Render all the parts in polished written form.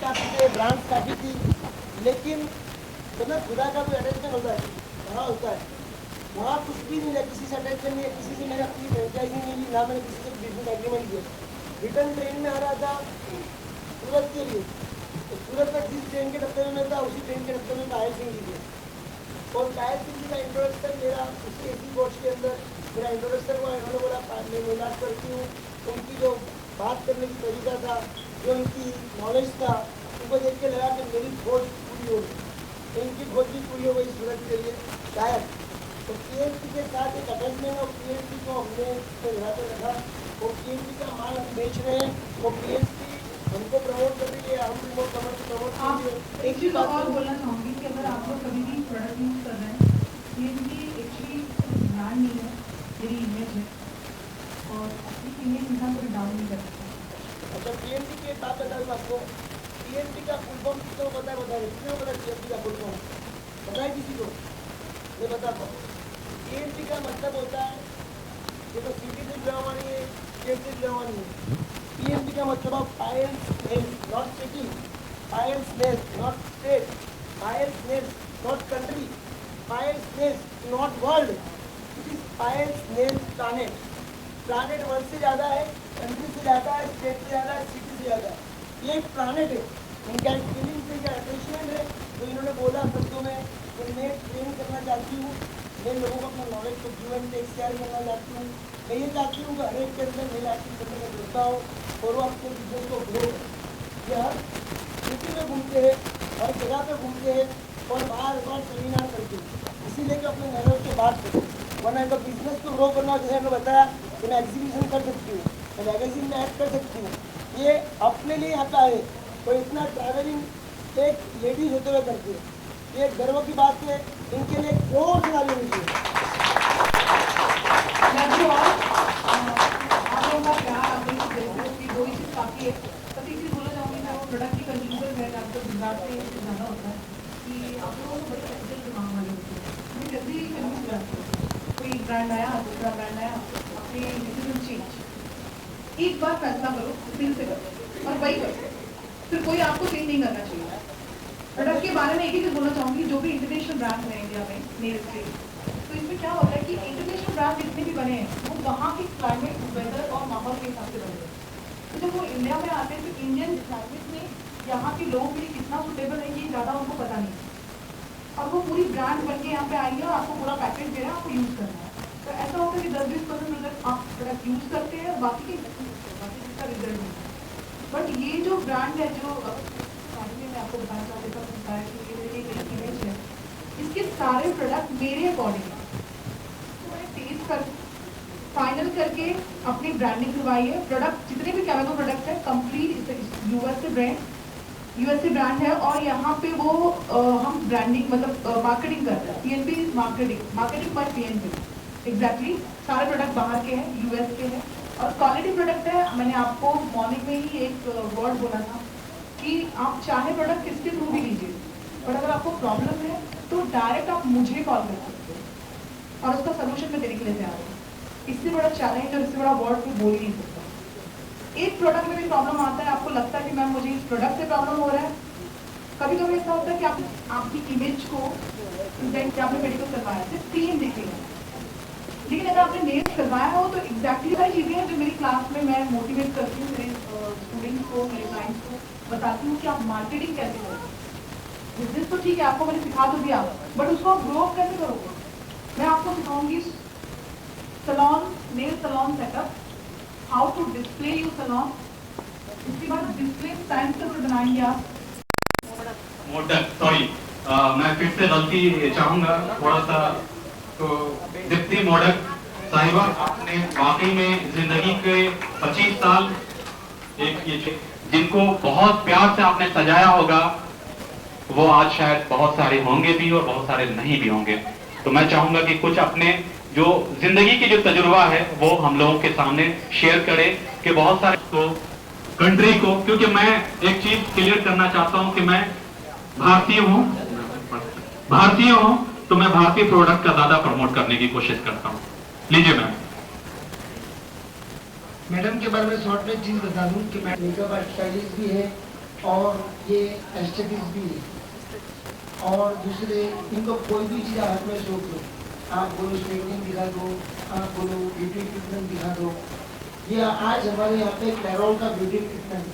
काफ़ी थे, ब्रांड्स काफ़ी थी, लेकिन मतलब खुदा का कोई अटैचमेंट होता है, वहाँ होता है, वहाँ कुछ भी नहीं है, किसी से अटैचमेंट नहीं है, किसी से मैंने अपनी फ्रेंचाइजी नहीं ली, ना मैंने किसी से बिजनेस एग्रीमेंट किया। रिटर्न ट्रेन में आ रहा था सूरत के लिए, तो सूरत तक जिस ट्रेन के डब्बे में मैं था उसी ट्रेन के डब्बे में कायल सिंह जी थे, और कायल सिंह जी का इंट्रोडक्शन मेरा उसी एसी कोच के अंदर मेरा इंट्रोडक्शन हुआ। इन्होंने बोला मैं मजाक करती हूँ, उनकी जो बात करने की तरीका था, जो उनकी नॉलेज था, उनको देख के लगा कि मेरी खोज पूरी हो गई, तो इनकी खोज भी पूरी हो गई सूरत के लिए शायद। तो पीएनपी के साथ एक अटैचमेंट, और पीएनपी को हमने यहाँ पे रखा, और पीएनपी का माल हम बेच रहे हैं, और पीएनपी हमको प्रमोट कर रही है, हम रिमोट कमर को प्रमोट कर रही है। एक चीज़ और बोलना चाहूँगी कि अगर आप लोग कभी भी प्रोडक्ट यूज़ कर रहे हैं, पीएनपी एक्चुअली ब्रांड नहीं है, मेरी इमेज है, और अपनी इमेज इंसान को डाउन नहीं कर सकता। अच्छा, पीएनपी की एक बात बताऊँ आपको, पीएनपी का फुल फॉर्म किसी को पता है? किसी को पता है पीएनपी का फुल फॉर्म? पता है किसी को? मैं बताता हूँ। पीएनपी का मतलब होता है, ये तो सीटी से जुड़ा हुआ नहीं है, स्टेट से जुड़ा हुआ नहीं है। पीएनपी का मतलब है piles nail, not city, piles nail not state, piles nail not country, piles nail not world, it is piles nail planet. Planet world से ज़्यादा है, कंट्री से ज़्यादा है, स्टेट से ज़्यादा है, सिटी से ज़्यादा है। ये एक प्लानेट है, इनका एक फीलिंग से क्या अटैचमेंट है, तो इन्होंने बोला शब्दों में कि मैं ट्रेन करना चाहती हूँ, मैं लोगों को अपना नॉलेज को जीवन में शेयर करना चाहती हूँ, मैं ये चाहती हूँ कि हर एक के अंदर मेरा एक्टिव करने में जुड़ता हो और वो अपने बिजनेस को ग्रो करें। ये हर सिटी में घूमते हैं, हर जगह पे घूमते हैं, और बार बार सेमिनार करते हैं, इसीलिए कि अपने नेटवर्क से बात करें। वरना अगर बिजनेस को ग्रो करना, जैसे मैंने बताया कि मैं एग्जीबिशन कर सकती हूँ, मैं मैगजीन में ऐड कर सकती हूँ, ये अपने लिए आता है। तो इतना ट्रैवलिंग एक लेडीज होते हुए करती है, ये गर्व की बात है, इनके लिए जोर से ताली होनी चाहिए। आप लोगों का प्यार, आप लोगों की दिलचस्पी, दो ही चीज़ काफ़ी है। बस एक चीज़ बोलना चाहूँगी, मैं वो प्रोडक्ट की कंज्यूमर है, आपको गुजरात से ज़्यादा होता है कि आप लोगों को बड़े कैपिटल दिमाग वाले होते हैं, मैं जल्दी ही कन्विंस हो जाती हूँ। कोई ब्रांड आया, दूसरा ब्रांड आया, अपनी डिसीजन चेंज, एक बार फैसला करो, दिल से करो और वही करो, फिर कोई आपको चेंज नहीं करना चाहिए। प्रोडक्ट के बारे में एक ही चीज़ बोलना चाहूँगी, जो भी इंटरनेशनल ब्रांड है इंडिया में नेल के, तो इसमें क्या होता है कि इंटरनेशनल ब्रांड जितने भी बने हैं वो वहाँ की क्लाइमेट, वेदर और माहौल के हिसाब से बने हैं। तो जब वो इंडिया में आते हैं तो इंडियन क्लाइमेट में यहाँ के लोगों के लिए कितना सुटेबल है ये ज़्यादा उनको पता नहीं, और वो पूरी ब्रांड बन के यहाँ पे आएंगे और आपको पूरा पैकेज दे रहे हैं, आपको यूज़ करना है। तो ऐसा होता है कि 10-20% प्रोडक्ट आप प्रोडक्ट यूज़ करते हैं, बाकी जिसका रिजल्ट नहीं है। बट ये जो ब्रांड है, जो मैं आपको बताना चाहती हूँ कि ये मेरी एक इमेज है, इसके सारे प्रोडक्ट मेरे अकॉर्डिंग है, तो मैंने टेस्ट कर फाइनल करके अपनी ब्रांडिंग करवाई है। प्रोडक्ट जितने भी केमिकल प्रोडक्ट है कंप्लीट यूएसए ब्रांड है, और यहाँ पे वो हम ब्रांडिंग मतलब मार्केटिंग करते हैं, PNP marketing bye PNP exactly. सारे प्रोडक्ट बाहर के हैं, यूएस के हैं, और क्वालिटी प्रोडक्ट है। मैंने आपको मॉर्निंग में ही एक वर्ड बोला था कि आप चाहे प्रोडक्ट किसके थ्रू भी लीजिए, पर अगर आपको प्रॉब्लम है तो डायरेक्ट आप मुझे कॉल कर सकते हो और उसका सोल्यूशन मैं देने के लिए तैयार हूँ। इससे बड़ा चैलेंज और इससे बड़ा वर्ड कोई बोल ही नहीं सकता। एक प्रोडक्ट में भी प्रॉब्लम आता है, आपको लगता है कि मैम मुझे इस प्रोडक्ट से प्रॉब्लम हो रहा है। कभी कभी ऐसा होता है कि आप आपकी इमेज को आपने मेडिकल करवाया सिर्फ क्लीन दिखेगा, लेकिन अगर आपने नेल्स करवाया हो तो एग्जैक्टली सारी चीज़ें हैं जो मेरी क्लास में मैं मोटिवेट करती हूँ मेरे स्टूडेंट्स को, मेरे क्लाइंट्स को बताती हूँ कि आप मार्केटिंग कैसे करें। बिजनेस तो ठीक है, आपको मैंने सिखा तो दिया, बट उसको आप ग्रो अप कैसे करोगे। मैं आपको सिखाऊंगी salon, nail salon setup, how to display you salon, इसके बाद डिस्प्ले साइंस का बनाएंगे आप मोडक। सॉरी, मैं फिर से गलती चाहूँगा थोड़ा सा। तो दीप्ति मोडक साहिबा, आपने वाकई में जिंदगी के 25 साल एक ये जिनको बहुत प्यार से आपने सजाया होगा, वो आज शायद बहुत सारे होंगे भी और बहुत सारे नहीं भी होंगे। तो मैं चाहूंगा कि कुछ अपने जो जिंदगी की जो तजुर्बा है वो हम लोगों के सामने शेयर करें कि बहुत सारे तो कंट्री को, क्योंकि मैं एक चीज क्लियर करना चाहता हूं कि मैं भारतीय हूं, तो मैं भारतीय प्रोडक्ट का ज्यादा प्रमोट करने की कोशिश करता हूं। लीजिए मैम। मैडम के बारे में शॉर्ट में चीज़ बता दूं कि मैं मेकअप स्टाइलिस्ट भी है, और ये एस्थेटिक्स भी है। और दूसरे इनको कोई भी चीज़ हाथ में शौक दो, आप बोलो स्ट्रेटनिंग दिखा दो, आप बोलो ब्यूटी ट्रीटमेंट दिखा दो। ये आज हमारे यहाँ पे क्लैरोल का ब्यूटी ट्रीटमेंट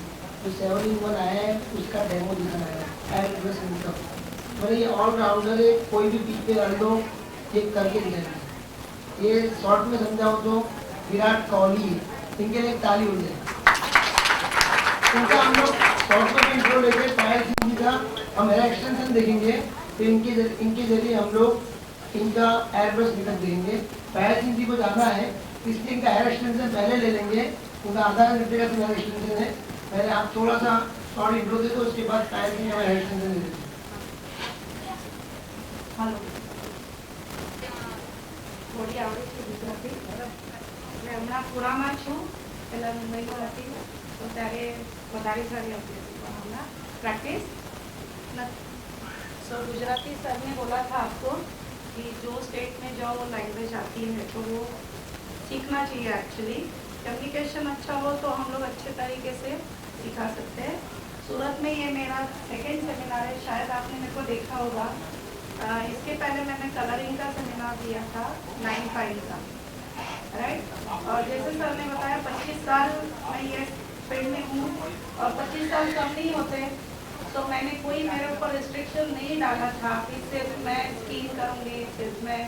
जो 7-in-1 आया है उसका डेमो दिखाना है एड प्लस इनकम। मतलब ये ऑलराउंडर है, कोई भी पीक पे डाल दो ये करके दिखाएंगे। ये शॉर्ट में समझाओ तो विराट कोहली है, इनके लिए एक ताली हो जाए। इनका हम लोग शॉर्ट में इंट्रो लेके पायल सिंह जी का हम हेयर एक्सटेंशन देखेंगे, तो इनके जरिए हम लोग इनका एयर ब्रश निकल देंगे। पायल सिंह जी को जाना है इसलिए इनका हेयर एक्सटेंशन पहले ले लेंगे, उनका आधा घंटे का हेयर एक्सटेंशन है। पहले आप थोड़ा सा शॉर्ट इंट्रो दे दो, उसके बाद पायल सिंह का हेयर एक्सटेंशन दे देंगे। થોડી આવડે છે ગુજરાતી એટલે હમણાં પુરામાં છું, પહેલાં મુંબઈમાં હતી તો ત્યારે વધારે સારી આવતી હતી, પણ હમણાં પ્રેક્ટિસ सो गुजराती सर ने बोला था आपको कि जो स्टेट में जो लैंग्वेज आती है तो वो सीखना चाहिए। एक्चुअली कम्युनिकेशन अच्छा हो तो हम लोग अच्छे तरीके से सिखा सकते हैं। सूरत में ये मेरा सेकेंड सेमिनार है, शायद आपने मेरे को देखा होगा। इसके पहले मैंने कलरिंग का सेमिनार दिया था 9-5 का, राइट। और जैसे सर ने बताया 25 साल मैं ये फील्ड में हूँ और 25 साल कम नहीं होते, तो मैंने कोई मेरे ऊपर रिस्ट्रिक्शन नहीं डाला था कि सिर्फ मैं स्किन करूँगी, सिर्फ मैं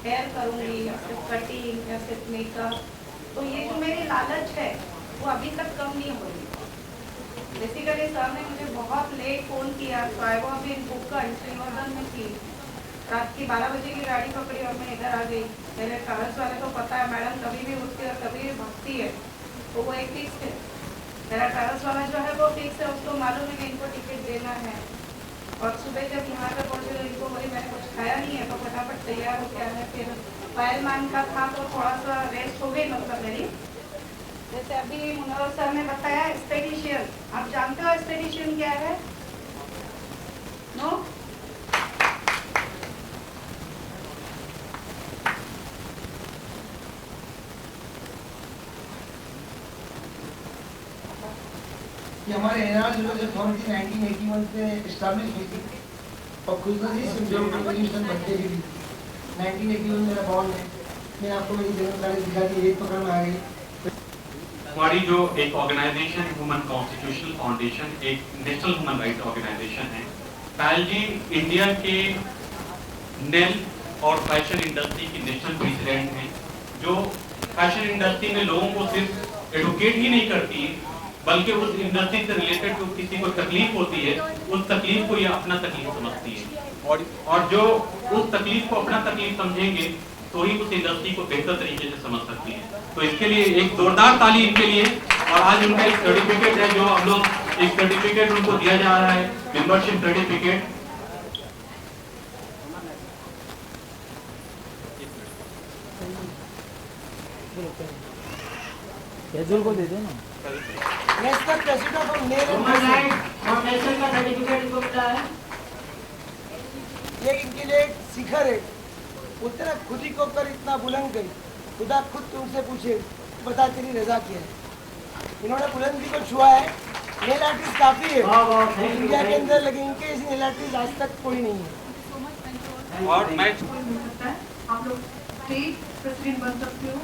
हेयर करूँगी या सिर्फ कटिंग या सिर्फ मेकअप। तो ये जो मेरी लालच है वो अभी तक कम नहीं हो रही। बेसिकली सर ने मुझे बहुत लेट फ़ोन किया, तो I was in Bukkal Shrivardhan में थी, रात की 12 बजे की गाड़ी पकड़ी और मैं इधर आ गई। मेरे ट्रैवल्स वाले को पता है मैडम कभी भी उठती है और कभी भी भागती है, तो वो एक फिक्स है। मेरा ट्रैवल्स वाला जो है वो फिक्स है, उसको मालूम है कि इनको टिकट देना है। और सुबह जब यहाँ पे पहुँचे तो इनको बोली मैंने कुछ खाया नहीं है, तो फटाफट तैयार हो गया है। फिर पायल मैम का था तो थोड़ा सा रेस्ट हो गई मतलब मेरी। जैसे अभी मुनव्वर सर ने बताया एस्थेटिशियन, आप जानते हो एस्थेटिशियन क्या है? नो? ये हमारे एनआर जो अथॉरिटी 1981 से इस्टेब्लिश हुई थी और खुशनसीब सिंड्रोम रेवोल्यूशन बनते भी 1981 मेरा बॉर्न है। मैं आपको मेरी जानकारी दिखा दी, एक पकड़ में आ गई। हमारी जो एक ऑर्गेनाइजेशन ह्यूमन कॉन्स्टिट्यूशनल फाउंडेशन एक नेशनल ह्यूमन राइट ऑर्गेनाइजेशन है। पायल जी इंडिया के नेल और फैशन इंडस्ट्री की नेशनल प्रेसिडेंट हैं, जो फैशन इंडस्ट्री में लोगों को सिर्फ एडुकेट ही नहीं करती बल्कि उस इंडस्ट्री से रिलेटेड जो किसी को तकलीफ होती है उस तकलीफ को ये अपना तकलीफ समझती है। और जो उस तकलीफ को अपना तकलीफ समझेंगे तो ही उस इंडस्ट्री को बेहतर तरीके से समझ सकती है। तो इसके लिए एक जोरदार ताली इनके लिए। और आज उनका एक सर्टिफिकेट है जो हम लोग एक सर्टिफिकेट उनको दिया जा रहा है, मेंबरशिप सर्टिफिकेट। को दे दो ना। National president of nail foundation का सर्टिफिकेट इनको मिला है। ये इनके लिए एक शिखर है। उतना खुद ही को कर इतना बुलंद गई, खुदा खुद तुमसे पूछे बता तेरी रजा क्या है। इन्होंने बुलंदी को छुआ है। नेल आर्टिस्ट काफी है इंडिया के अंदर, लेकिन इनके ऐसे नेल आर्टिस्ट आज तक कोई नहीं है। और मैं आप लोग स्टेट प्रेसिडेंट बन सकते हो,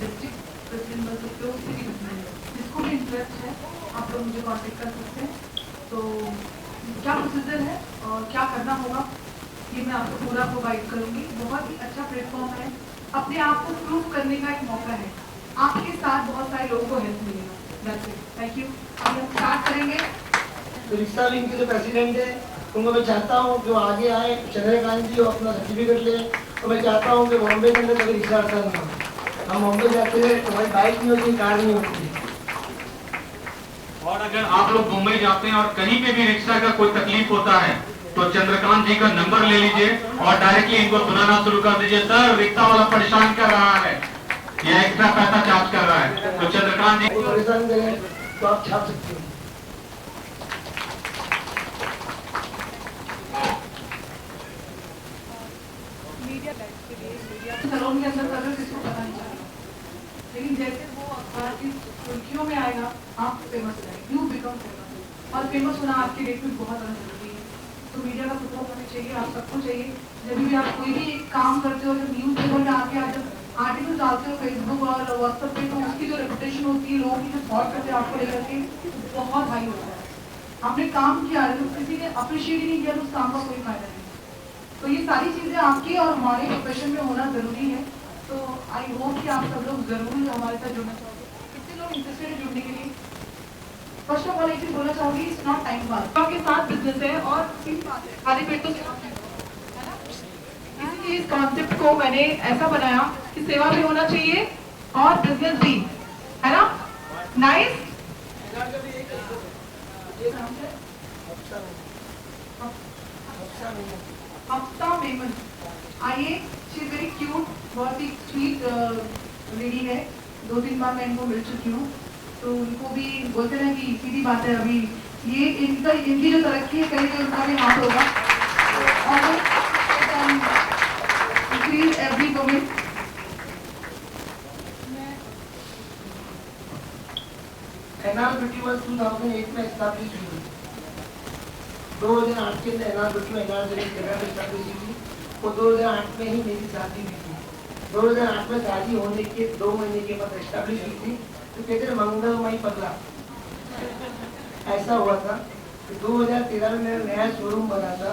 डिस्ट्रिक्ट प्रेसिडेंट बन सकते हो, सिटी प्रेसिडेंट, जिसको भी इंटरेस्ट है आप लोग मुझे कांटेक्ट कर सकते हैं। तो क्या प्रोसीजर है और क्या करना होगा ये मैं आपको पूरा प्रोवाइड करूंगी। बहुत ही अच्छा प्लेटफॉर्म है, अपने आप को प्रूव करने का एक मौका है। आपके साथ बहुत सारे लोगों को हेल्प मिलेगा। That's it, thank you. अब हम स्टार्ट करेंगे। तो रिक्शा विंग के जो प्रेसिडेंट है उनको मैं चाहता हूँ जो आगे आए चंद्रकांत जी और अपना सर्टिफिकेट ले। तो मैं चाहता हूँ कि बॉम्बे के अंदर कभी रिक्शा आता ना हो। हम बॉम्बे जाते हैं तो हमारी बाइक नहीं होती, कार नहीं होती। और अगर आप लोग मुंबई जाते हैं और कहीं पे भी रिक्शा का कोई तकलीफ होता है तो चंद्रकांत जी का नंबर ले लीजिए और डायरेक्टली इनको सुनाना शुरू कर दीजिए। सर रिक्शा वाला परेशान कर रहा है, ये एक्स्ट्रा पैसा चार्ज कर रहा है, तो चंद्रकांत जी को परेशान करें तो आप छाप सकते हो। सलोन के अंदर कर रहे हो किसको पता नहीं चलेगा, लेकिन जैसे वो आर्टिस्ट सुर्खियों में आएगा आप फेमस हो जाएंगे, यू बिकम फेमस। और फेमस होना आपके डेट में बहुत ज़्यादा जरूरी है। तो मीडिया का सपोर्ट होना चाहिए, आप सबको चाहिए। जब भी आप कोई भी एक काम करते हो, जब न्यूज़ पेपर में आके आप जब आर्टिकल डालते हो फेसबुक और व्हाट्सएप पे, तो उसकी जो रेपुटेशन होती है, लोगों की जो थॉट करते हैं आपको लेकर के, बहुत हाई होता है। आपने काम किया, किसी ने अप्रिशिएट ही नहीं किया तो उस काम का कोई फायदा नहीं। तो ये सारी चीज़ें आपकी और हमारे प्रोफेशन में होना ज़रूरी है। तो आई होप कि आप सब लोग ज़रूर हमारे साथ जुड़ना चाहोगे। कितने लोग इंटरेस्टेड हैं जुड़ने के लिए? फर्स्ट ऑफ ऑल एक चीज़ बोलना चाहूँगी, इट्स नॉट टाइम पास। आपके साथ बिजनेस है और सिर्फ बात है, खाली पेट तो सेवा है ना। इसीलिए इस कॉन्सेप्ट को मैंने ऐसा बनाया कि सेवा भी होना चाहिए और बिजनेस भी, है ना। नाइस। हफ्ता मेमन, आइए, शी इज वेरी क्यूट, बहुत ही स्वीट लेडी है। 2-3 बार मैं इनको मिल चुकी हूँ, तो उनको भी बोलते ना कि सीधी बात है, अभी ये इनकी जो तरक्की है कहीं उनका भी हाथ होगा। Increase every women. NR beauty world 2008 में एस्टैब्लिश हुई। 2008 के अंदर एनआर ब्यूटी एनआर जगह में एस्टैब्लिश हुई। वो 2008 में ही मेरी शादी हुई थी। 2008 में शादी होने के 2 महीने के बाद एस्टैब्लिश हुई थी। तो कहते हैं मंगलमय पगला, ऐसा हुआ था कि 2013 में मेरा नया शोरूम बना था,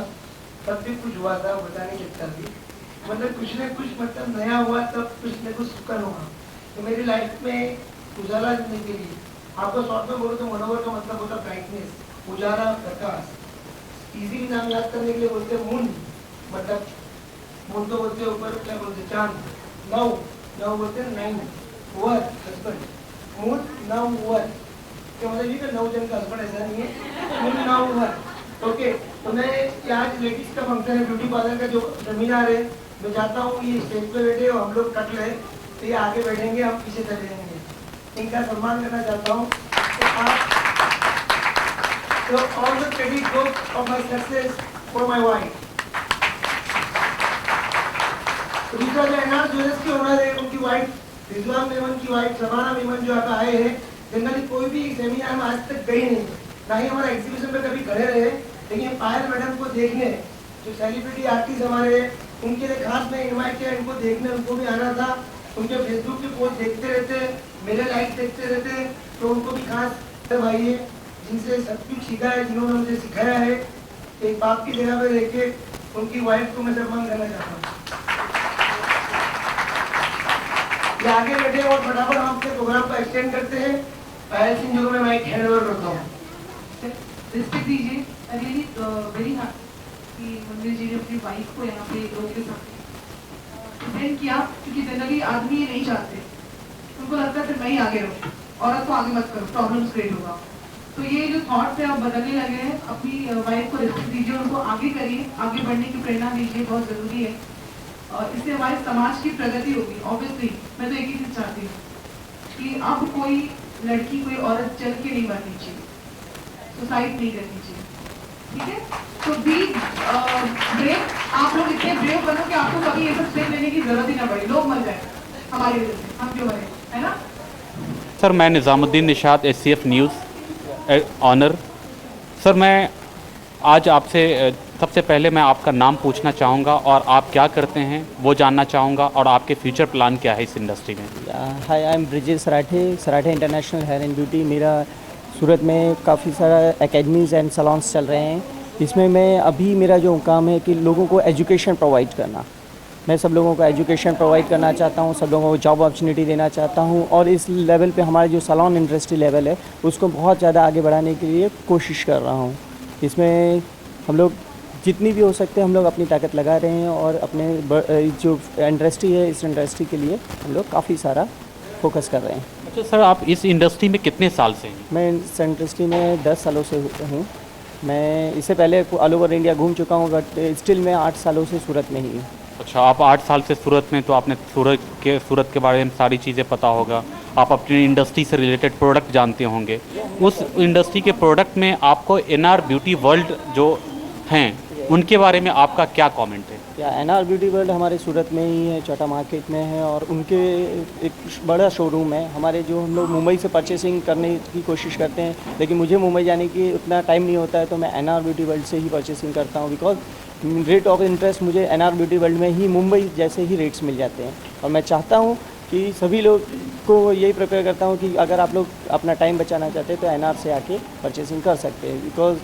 तब भी कुछ हुआ था, बताने के चक्कर भी, मतलब कुछ न कुछ, मतलब नया हुआ तब कुछ न कुछ सुकन हुआ। तो मेरी लाइफ में उजाला देने के लिए, आपको शॉर्ट में बोलो तो मनोवर का मतलब होता है ब्राइटनेस, उजाला, प्रकाश। इजी नाम याद करने के लिए बोलते हैं मून, मतलब मून तो बोलते हैं ऊपर, क्या बोलते हैं चांद। नौ बोलते हैं 9, वर हस्बैंड, मून 9 वर, क्या मतलब ये 9 जन का हस्बैंड ऐसा नहीं है, मून 9 वर। ओके, तो मैं आज लेडीज का फंक्शन है, ब्यूटी पार्लर का जो सेमिनार है, मैं चाहता हूँ ये स्टेज पे बैठे और हम लोग कट ले, तो ये आगे बैठेंगे, हम पीछे चले जाएंगे। इनका सम्मान करना चाहता हूँ। तो all the credit goes of my success for my wife. दूसरा जो एनआर ज्वेलर्स के ओनर है, उनकी वाइफ रिजवान मेमन की वाइफ शबाना मेमन जो आता आए हैं। जनरली कोई भी सेमिनार में आज तक गई नहीं, ना ही हमारा एग्जीबिशन में कभी खड़े रहे, लेकिन पायल मैडम को देखने, जो सेलिब्रिटी आर्टिस्ट हमारे हैं, उनके लिए खास मैं इन्वाइट किया, इनको देखने उनको भी आना था। उनके फेसबुक के पोस्ट देखते रहते, मेरे लाइक देखते रहते, तो उनको भी खास भाई है जिनसे सब कुछ सीखा है, जिन्होंने मुझे सिखाया है। एक बाप की जगह पे रह के उनकी वाइफ को मैं सम्मान करना चाहता हूँ। ये आगे बैठे और फटाफट हम अपने प्रोग्राम को एक्सटेंड करते हैं। पायल सिंह जो मैं माइक हैंड ओवर करता हूँ। रिस्पेक्ट दीजिए, रियली वेरी हैप्पी कि मंदिर जी ने अपनी वाइफ को यहाँ पे लोगों के साथ प्रेजेंट किया, क्योंकि जनरली आदमी ये नहीं चाहते, उनको लगता है फिर मैं ही आगे रहूँ, औरत को आगे मत करो, प्रॉब्लम्स क्रिएट होगा। तो ये जो थॉट्स है आप बदलने लगे हैं, अपनी वाइफ को रिस्पेक्ट दीजिए, उनको आगे करिए, आगे बढ़ने की प्रेरणा दीजिए, बहुत ज़रूरी है। और इससे हमारे समाज की प्रगति होगी। ऑब्वियसली मैं तो एक ही चीज़ चाहती हूँ कि अब कोई लड़की, कोई औरत चल के नहीं मरनी चाहिए, सुसाइड नहीं करनी चाहिए, ठीक है। तो बी ब्रेव, आप लोग इतने ब्रेव बनो कि आपको कभी ये सब स्टेप लेने की जरूरत ही ना पड़े, लोग मर जाए हमारी वजह से, हम क्यों मरे, है ना। सर मैं Nizamuddin Nishat, SCF news owner. Sir मैं आज आपसे सबसे पहले मैं आपका नाम पूछना चाहूँगा और आप क्या करते हैं वो जानना चाहूँगा, और आपके फ्यूचर प्लान क्या है इस इंडस्ट्री में। Hi, I am Brijesh Sarathe international hair and beauty. मेरा सूरत में काफ़ी सारा एकेडमीज़ एंड सलॉन्स चल रहे हैं। इसमें मैं अभी मेरा जो काम है कि लोगों को एजुकेशन प्रोवाइड करना। मैं सब लोगों को एजुकेशन प्रोवाइड करना चाहता हूँ, सब लोगों को जॉब अपॉर्चुनिटी देना चाहता हूँ, और इस लेवल पे हमारा जो सलॉन इंडस्ट्री लेवल है उसको बहुत ज़्यादा आगे बढ़ाने के लिए कोशिश कर रहा हूँ। इसमें हम लोग जितनी भी हो सकते हैं हम लोग अपनी ताकत लगा रहे हैं, और अपने जो इंडस्ट्री है इस इंडस्ट्री के लिए हम लोग काफ़ी सारा फोकस कर रहे हैं। अच्छा सर, आप इस इंडस्ट्री में कितने साल से हैं? मैं इस इंडस्ट्री में 10 सालों से हूँ। मैं इससे पहले ऑल ओवर इंडिया घूम चुका हूँ, बट स्टिल मैं 8 सालों से सूरत में ही हूँ। अच्छा, आप 8 साल से सूरत में, तो आपने सूरत के बारे में सारी चीज़ें पता होगा, आप अपनी इंडस्ट्री से रिलेटेड प्रोडक्ट जानते होंगे। उस इंडस्ट्री के प्रोडक्ट में आपको NR ब्यूटी वर्ल्ड जो हैं उनके बारे में आपका क्या कमेंट है? या एनआर ब्यूटी वर्ल्ड हमारे सूरत में ही है, चौटा मार्केट में है, और उनके एक बड़ा शोरूम है। हमारे जो हम लोग मुंबई से परचेसिंग करने की कोशिश करते हैं, लेकिन मुझे मुंबई जाने की उतना टाइम नहीं होता है, तो मैं एनआर ब्यूटी वर्ल्ड से ही परचेसिंग करता हूँ। बिकॉज रेट ऑफ इंटरेस्ट मुझे एनआर ब्यूटी वर्ल्ड में ही मुंबई जैसे ही रेट्स मिल जाते हैं। और मैं चाहता हूँ कि सभी लोग को यही प्रिपेयर करता हूँ कि अगर आप लोग अपना टाइम बचाना चाहते हैं तो एनआर से आके परचेसिंग कर सकते हैं। बिकॉज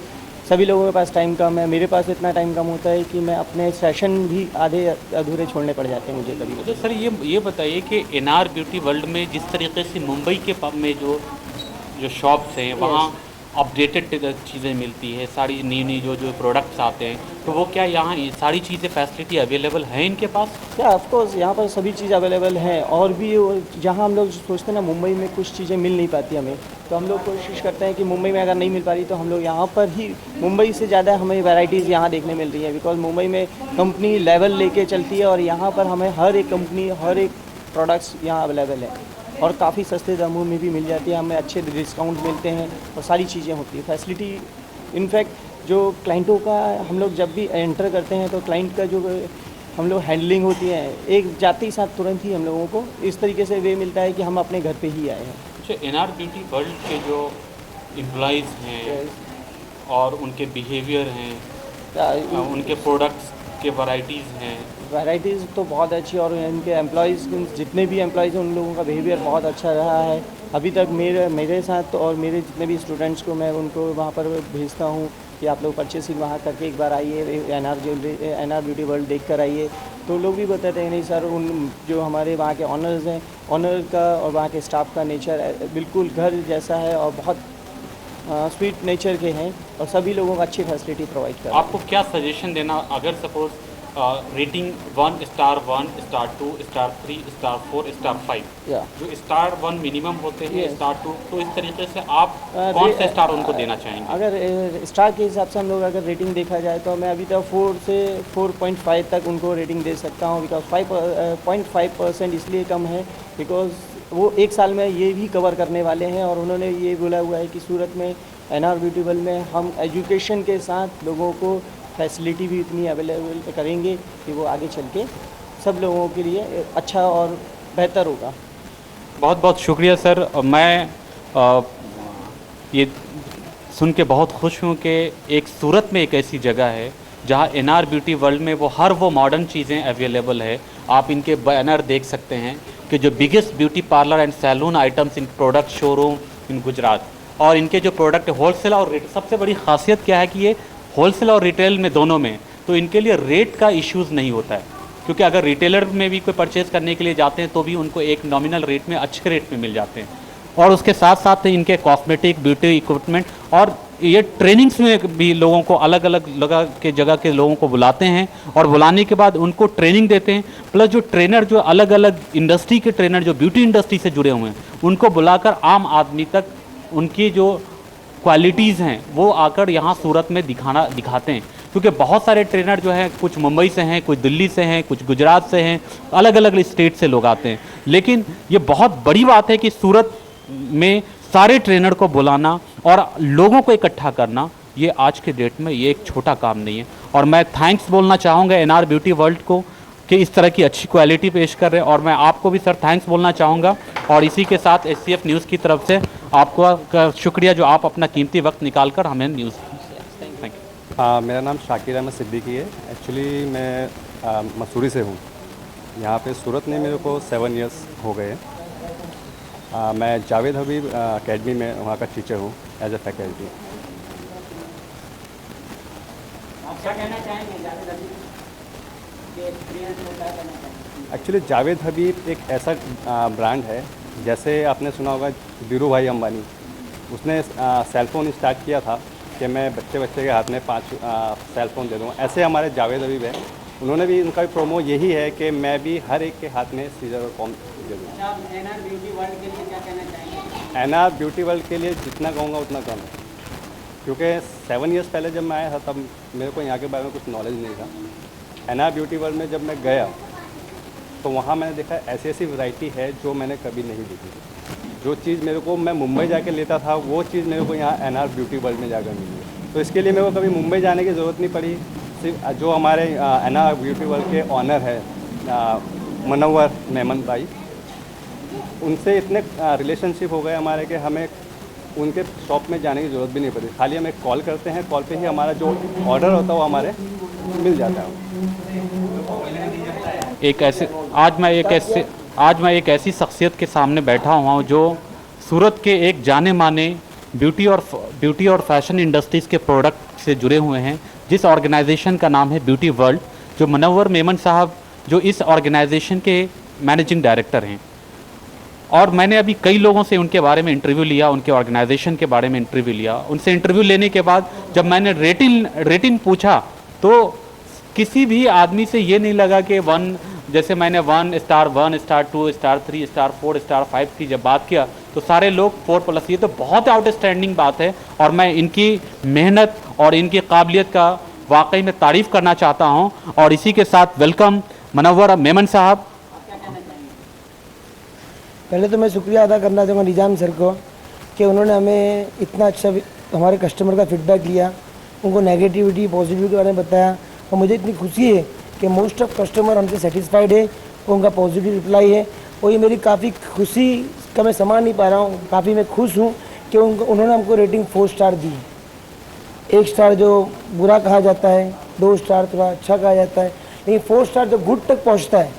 सभी लोगों के पास टाइम कम है, मेरे पास इतना टाइम कम होता है कि मैं अपने सेशन भी आधे अधूरे छोड़ने पड़ जाते हैं मुझे कभी। तो सर ये बताइए कि एनआर ब्यूटी वर्ल्ड में जिस तरीके से मुंबई के पब में जो शॉप्स हैं वहाँ अपडेटेड चीज़ें मिलती है, सारी नई जो प्रोडक्ट्स आते हैं, तो वो क्या यहाँ ये सारी चीज़ें फैसिलिटी अवेलेबल है इनके पास? क्या ऑफ कोर्स यहाँ पर सभी चीज़ अवेलेबल है। और भी जहाँ हम लोग सोचते हैं ना मुंबई में कुछ चीज़ें मिल नहीं पाती हमें, तो हम लोग कोशिश करते हैं कि मुंबई में अगर नहीं मिल पा रही तो हम लोग यहाँ पर ही, मुंबई से ज़्यादा हमें वैरायटीज़ यहाँ देखने मिल रही है। बिकॉज मुंबई में कंपनी लेवल लेके चलती है और यहाँ पर हमें हर एक कंपनी, हर एक प्रोडक्ट्स यहाँ अवेलेबल है और काफ़ी सस्ते दामों में भी मिल जाती है, हमें अच्छे डिस्काउंट मिलते हैं और सारी चीज़ें होती है फैसिलिटी। इनफैक्ट जो क्लाइंटों का हम लोग जब भी एंटर करते हैं तो क्लाइंट का जो हम लोग हैंडलिंग होती है, एक जाते ही साथ तुरंत ही हम लोगों को इस तरीके से वे मिलता है कि हम अपने घर पे ही आए हैं। अच्छा, एनआर ब्यूटी वर्ल्ड के जो एम्प्लॉइज़ हैं और उनके बिहेवियर हैं, उनके प्रोडक्ट्स के वैरायटीज़ हैं, वैरायटीज़ तो बहुत अच्छी, और इनके एम्प्लॉयज़ जितने भी एम्प्लॉयज़ हैं उन लोगों का बिहेवियर बहुत अच्छा रहा है अभी तक। मेरे साथ और मेरे जितने भी स्टूडेंट्स को मैं उनको वहाँ पर भेजता हूँ कि आप लोग परचेसिंग वहाँ करके एक बार आइए, एनआर ब्यूटी वर्ल्ड देख कर आइए। तो लोग भी बताते हैं नहीं सर, उन जो हमारे वहाँ के ऑनर्स हैं, ऑनर का और वहाँ के स्टाफ का नेचर बिल्कुल घर जैसा है और बहुत स्वीट नेचर के हैं और सभी लोगों को अच्छी फैसिलिटी प्रोवाइड कर रहे हैं। आपको क्या सजेशन देना अगर suppose rating 1 star 1 star 2 star 3 star 4 star 5 या जो स्टार 1 मिनिमम होते हैं, Yes. स्टार 2, तो इस तरीके से आप कौन से स्टार उनको देना चाहेंगे? अगर स्टार के हिसाब से हम लोग अगर रेटिंग देखा जाए तो मैं अभी तक 4 से 4.5 तक उनको रेटिंग दे सकता हूँ। बिकॉज 5.5% इसलिए कम है बिकॉज वो एक साल में ये भी कवर करने वाले हैं और उन्होंने ये बोला हुआ है कि सूरत में एनआर ब्यूटी वर्ल्ड में हम एजुकेशन के साथ लोगों को फैसिलिटी भी इतनी अवेलेबल करेंगे कि वो आगे चल के सब लोगों के लिए अच्छा और बेहतर होगा। बहुत बहुत शुक्रिया सर। मैं ये सुन के बहुत खुश हूँ कि एक सूरत में एक ऐसी जगह है जहाँ एनआर ब्यूटी वर्ल्ड में वो मॉडर्न चीज़ें अवेलेबल है। आप इनके बैनर देख सकते हैं कि जो biggest beauty parlour and salon items in product showroom in Gujarat, और इनके जो प्रोडक्ट होलसेल और रिटेल, सबसे बड़ी खासियत क्या है कि ये होलसेल और रिटेल में दोनों में, तो इनके लिए रेट का इश्यूज़ नहीं होता है, क्योंकि अगर रिटेलर में भी कोई परचेज़ करने के लिए जाते हैं तो भी उनको एक नॉमिनल रेट में अच्छे रेट में मिल जाते हैं। और उसके साथ साथ इनके कॉस्मेटिक ब्यूटी इक्विपमेंट और ये ट्रेनिंग्स में भी लोगों को अलग अलग जगह के लोगों को बुलाते हैं और बुलाने के बाद उनको ट्रेनिंग देते हैं। प्लस जो ट्रेनर जो अलग अलग इंडस्ट्री के ट्रेनर जो ब्यूटी इंडस्ट्री से जुड़े हुए हैं उनको बुलाकर आम आदमी तक उनकी जो क्वालिटीज़ हैं वो आकर यहाँ सूरत में दिखाते हैं। क्योंकि बहुत सारे ट्रेनर जो हैं कुछ मुंबई से हैं, कुछ दिल्ली से हैं, कुछ गुजरात से हैं, अलग अलग स्टेट से लोग आते हैं। लेकिन ये बहुत बड़ी बात है कि सूरत में सारे ट्रेनर को बुलाना और लोगों को इकट्ठा करना, ये आज के डेट में ये एक छोटा काम नहीं है। और मैं थैंक्स बोलना चाहूँगा एनआर ब्यूटी वर्ल्ड को कि इस तरह की अच्छी क्वालिटी पेश कर रहे हैं, और मैं आपको भी सर थैंक्स बोलना चाहूँगा। और इसी के साथ SCF न्यूज़ की तरफ से आपको शुक्रिया जो आप अपना कीमती वक्त निकाल कर हमें न्यूज़। Thank you. मेरा नाम शाकिर अहमद सिद्दीकी है। एक्चुअली मैं मसूरी से हूँ। यहाँ पे सूरत में मेरे को 7 इयर्स हो गए हैं। मैं जावेद हबीब अकेडमी में वहाँ का टीचर हूँ as a faculty. Actually Javed Habib एक ऐसा ब्रांड है, जैसे आपने सुना होगा धीरू भाई अंबानी, उसने सेलफ़ोन स्टार्ट किया था कि मैं बच्चे के हाथ में 5 सेलफ़ोन दे दूँगा। ऐसे हमारे जावेद हबीब है, उन्होंने भी, उनका भी प्रोमो यही है कि मैं भी हर एक के हाथ में सीजर और कॉम दे दूँगा। एनआर ब्यूटी वर्ल्ड के लिए क्या कहना चाहेंगे? एनआर ब्यूटी वर्ल्ड के लिए जितना कहूँगा उतना कम है, क्योंकि 7 इयर्स पहले जब मैं आया था तब मेरे को यहाँ के बारे में कुछ नॉलेज नहीं था। एनआर ब्यूटी वर्ल्ड में जब मैं गया तो वहाँ मैंने देखा ऐसी ऐसी वैरायटी है जो मैंने कभी नहीं देखी। जो चीज़ मेरे को मैं मुंबई जाके लेता था वो चीज़ मेरे को यहाँ एनआर ब्यूटी वर्ल्ड में जाकर मिली है। तो इसके लिए मेरे को कभी मुंबई जाने की ज़रूरत नहीं पड़ी, जो हमारे एना ब्यूटी वर्ल्ड के ऑनर है मनव्वर मेमन भाई, उनसे इतने रिलेशनशिप हो गए हमारे कि हमें उनके शॉप में जाने की ज़रूरत भी नहीं पड़ती। खाली हमें कॉल करते हैं, कॉल पे ही हमारा जो ऑर्डर होता है वो हमारे मिल जाता है। आज मैं एक ऐसी शख्सियत के सामने बैठा हुआ हूँ जो सूरत के एक जाने माने ब्यूटी और फैशन इंडस्ट्रीज़ के प्रोडक्ट से जुड़े हुए हैं, जिस ऑर्गेनाइजेशन का नाम है ब्यूटी वर्ल्ड, जो मनव्वर मेमन साहब जो इस ऑर्गेनाइजेशन के मैनेजिंग डायरेक्टर हैं। और मैंने अभी कई लोगों से उनके बारे में इंटरव्यू लिया, उनके ऑर्गेनाइजेशन के बारे में इंटरव्यू लिया। उनसे इंटरव्यू लेने के बाद जब मैंने रेटिंग पूछा तो किसी भी आदमी से ये नहीं लगा कि जैसे मैंने 1 star 1 star 2 star 3 star 4 star 5 की जब बात किया तो सारे लोग 4+। ये तो बहुत आउटस्टैंडिंग बात है और मैं इनकी मेहनत और इनकी काबिलियत का वाकई में तारीफ़ करना चाहता हूँ। और इसी के साथ वेलकम मनव्वर मेमन साहब। पहले तो मैं शुक्रिया अदा करना चाहूँगा निज़ाम सर को कि उन्होंने हमें इतना अच्छा हमारे कस्टमर का फीडबैक लिया, उनको नेगेटिविटी पॉजिटिविटी के बारे में बताया। और मुझे इतनी खुशी है कि मोस्ट ऑफ कस्टमर हमसे सेटिस्फाइड है, उनका पॉजिटिव रिप्लाई है। और ये मेरी काफ़ी खुशी का मैं समा नहीं पा रहा हूँ, काफ़ी मैं खुश हूँ कि उन्होंने हमको रेटिंग 4 स्टार दी। 1 स्टार जो बुरा कहा जाता है, 2 स्टार थोड़ा अच्छा कहा जाता है, लेकिन 4 स्टार जो गुड तक पहुँचता है,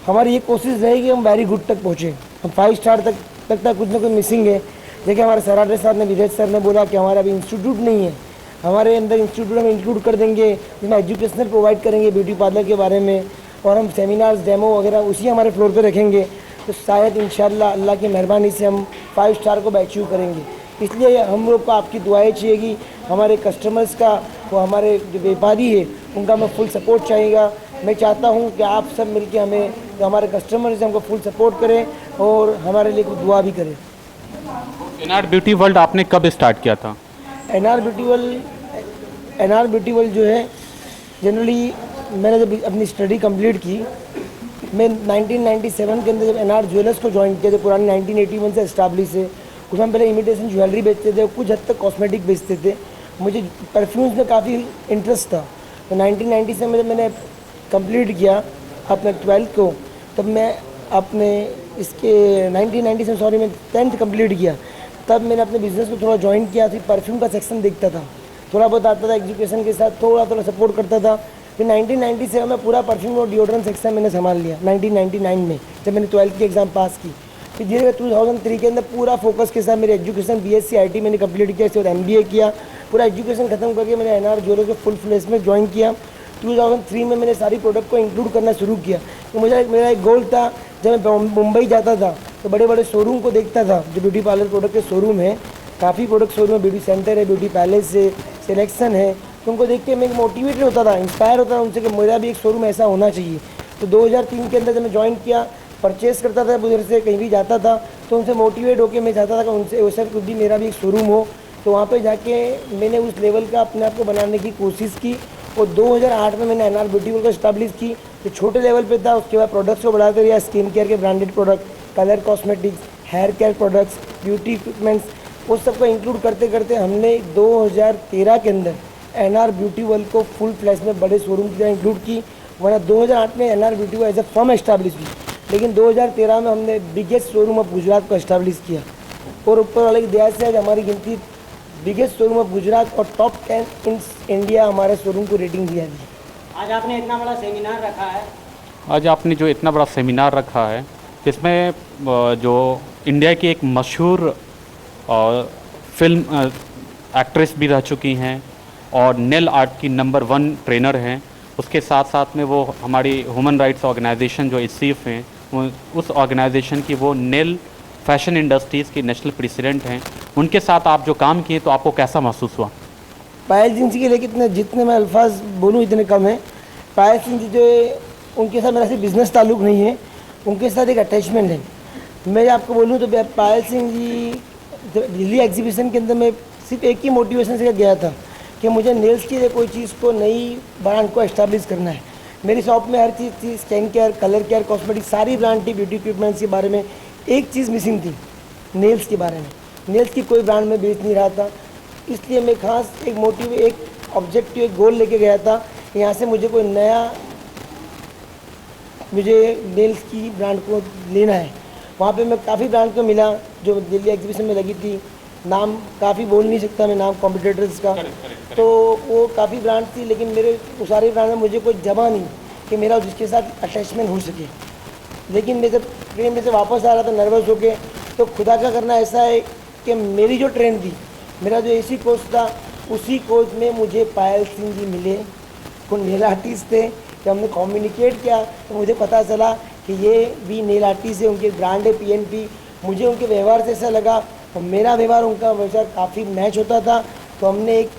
हमारी ये कोशिश रहेगी हम वेरी गुड तक पहुँचे। हम 5 स्टार तक कुछ ना कुछ मिसिंग है। देखिए हमारे सराठे साहब ने, विजय सर ने बोला कि हमारा अभी इंस्टीट्यूट नहीं है, हमारे अंदर इंस्टीट्यूट हम इंक्लूड कर देंगे, जिसमें एजुकेशनल प्रोवाइड करेंगे ब्यूटी पार्लर के बारे में, और हम सेमिनार्स डेमो वगैरह उसी हमारे फ्लोर पे रखेंगे। तो शायद इंशाल्लाह अल्लाह की मेहरबानी से हम 5 स्टार को अचीव करेंगे। इसलिए हम लोग को आपकी दुआएं चाहिए कि हमारे कस्टमर्स का, वो हमारे जो व्यापारी है उनका हमें फुल सपोर्ट चाहिएगा। मैं चाहता हूं कि आप सब मिलके हमें, जो हमारे कस्टमर्स हैं, हमको फुल सपोर्ट करें और हमारे लिए कुछ दुआ भी करें। एनआर ब्यूटी वर्ल्ड आपने कब स्टार्ट किया था? एनआर ब्यूटी वर्ल्ड जो है, जनरली मैंने जब अपनी स्टडी कंप्लीट की, मैं 1997 के अंदर जब एनआर ज्वेलर्स को ज्वाइन किया, जो पुरानी 1981 से इस्टाब्लिश है, उसमें पहले इमिटेशन ज्वेलरी बेचते थे, कुछ हद तक कॉस्मेटिक बेचते थे। मुझे परफ्यूम्स में काफ़ी इंटरेस्ट था, तो 1990 से मैंने कंप्लीट किया अपने 12th को, तब मैं अपने इसके 1990 से मैं 10th कंप्लीट किया, तब मैंने अपने बिज़नेस को थोड़ा ज्वाइन किया। फिर परफ्यूम का सेक्शन देखता था, थोड़ा बहुत आता था, एजुकेशन के साथ थोड़ा सपोर्ट करता था। फिर 1997 में पूरा परफ्यूम और डिओड्रेंट सेक्शन मैंने संभाल लिया। 1999 में जब मैंने 12th की एग्ज़ाम पास की, फिर धीरे 2003 के अंदर पूरा फोकस के साथ मेरी एजुकेशन BSc IT मैंने कंप्लीट किया, इसके बाद MBA किया। पूरा एजुकेशन खत्म करके मैंने एनआर ज्वेलर्स को फुल फ्लेज में ज्वाइन किया। 2003 में मैंने सारी प्रोडक्ट को इंक्लूड करना शुरू किया। तो मेरा एक गोल था, जब मैं मुंबई जाता था तो बड़े बड़े शोरूम को देखता था, जो ब्यूटी पार्लर प्रोडक्ट के शोरूम है, काफ़ी प्रोडक्ट शोरूम है, ब्यूटी सेंटर है, ब्यूटी पैलेस है, सिलेक्शन है, तो उनको देख के मैं मोटिवेटेड होता था, इंस्पायर होता था उनसे कि मेरा भी एक शोरूम ऐसा होना चाहिए। तो 2003 के अंदर जब मैं ज्वाइन किया, परचेस करता था उधर से, कहीं भी जाता था तो उनसे मोटिवेट होकर मैं चाहता था कि उनसे वैसा कुछ भी मेरा भी एक शोरूम हो। तो वहाँ पे जाके मैंने उस लेवल का अपने आप को बनाने की कोशिश की और 2008 में मैंने एनआर ब्यूटी वर्ल्ड को इस्टेब्लिश की। तो छोटे लेवल पे था, उसके बाद प्रोडक्ट्स को बढ़ाते गया, स्किन केयर के branded product, colour cosmetics, hair care products, beauty equipments, उस सबको इंक्लूड करते करते हमने 2013 के अंदर एनआर ब्यूटी वर्ल्ड को फुल फ्लैश में बड़े शोरूम की तरह इंक्लूड की। वरना 2008 में NR beauty world as a firm establish हुई, लेकिन 2013 में हमने बिगेस्ट शोरूम ऑफ गुजरात को एस्टैब्लिश किया और ऊपर वाले की दया से आज हमारी गिनती बिगेस्ट शोरूम ऑफ गुजरात और टॉप 10 इन इंडिया हमारे शोरूम को रेटिंग दिया गया। आज आपने इतना बड़ा सेमिनार रखा है, आज आपने जो इतना बड़ा सेमिनार रखा है, इसमें जो इंडिया की एक मशहूर फिल्म एक्ट्रेस भी रह चुकी हैं और नेल आर्ट की नंबर 1 ट्रेनर हैं, उसके साथ साथ में वो हमारी ह्यूमन राइट्स ऑर्गेनाइजेशन जो SCF हैं, वो उस ऑर्गेनाइजेशन की वो नेल फैशन इंडस्ट्रीज़ की नेशनल प्रेसिडेंट हैं। उनके साथ आप जो काम किए तो आपको कैसा महसूस हुआ? पायल सिंह जी के लिए जितने मैं अल्फाज बोलूँ इतने कम है। पायल सिंह जी जो है, उनके साथ मेरा सिर्फ बिज़नेस ताल्लुक़ नहीं है, उनके साथ एक अटैचमेंट है। मैं आपको बोलूँ तो पायल सिंह जी दिल्ली एग्जीबिशन के अंदर मैं सिर्फ एक ही मोटिवेशन से गया था कि मुझे नेल्स की कोई चीज़ को, नई ब्रांड को एस्टैब्लिश करना है। मेरी शॉप में हर चीज़ थी, skin care, colour care, cosmetic, सारी ब्रांड थी। ब्यूटी इक्विपमेंट्स के बारे में एक चीज़ मिसिंग थी, नेल्स के बारे में। नेल्स की कोई ब्रांड में बेच नहीं रहा था, इसलिए मैं खास एक ऑब्जेक्टिव, एक गोल लेके गया था कि यहाँ से मुझे कोई नया नेल्स की ब्रांड को लेना है। वहाँ पे मैं काफ़ी ब्रांड को मिला जो दिल्ली एग्जीबिशन में लगी थी। नाम काफ़ी बोल नहीं सकता मैं नाम कॉम्पिटिटर्स का, तो वो काफ़ी ब्रांड थी, लेकिन मेरे उस सारे ब्रांड में मुझे कोई जमा नहीं कि मेरा जिसके साथ अटैचमेंट हो सके। लेकिन मैं जब ट्रेन में से वापस आ रहा था नर्वस होके, तो खुदा का करना ऐसा है कि मेरी जो ट्रेन थी, मेरा जो एसी कोच था, उसी कोच में मुझे पायल सिंह जी मिले। वो नेल आर्टिस्ट थे। जब हमने कम्युनिकेट किया तो मुझे पता चला कि ये भी नेल आर्टिस्ट है, उनके ब्रांड है PNP। मुझे उनके व्यवहार से ऐसा लगा और मेरा व्यवहार उनका व्यवहार काफ़ी मैच होता था। तो हमने एक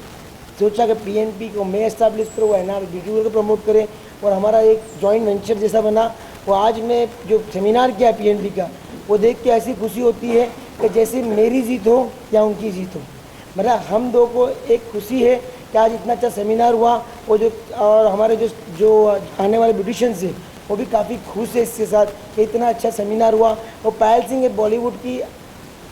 सोचा कि PNP को मैं एस्टैब्लिश करूँ, वो NRBTOL को प्रमोट करें, और हमारा एक जॉइंट वेंचर जैसा बना। वो आज मैं जो सेमिनार किया PNP का, वो देख के ऐसी खुशी होती है कि जैसे मेरी जीत हो या उनकी जीत हो। मतलब हम दो को एक खुशी है कि आज इतना अच्छा सेमिनार हुआ। वो जो और हमारे जो आने वाले ब्यूटिशियंस हैं वो भी काफ़ी खुश है इसके साथ कि इतना अच्छा सेमिनार हुआ। वो पायल सिंह एक बॉलीवुड की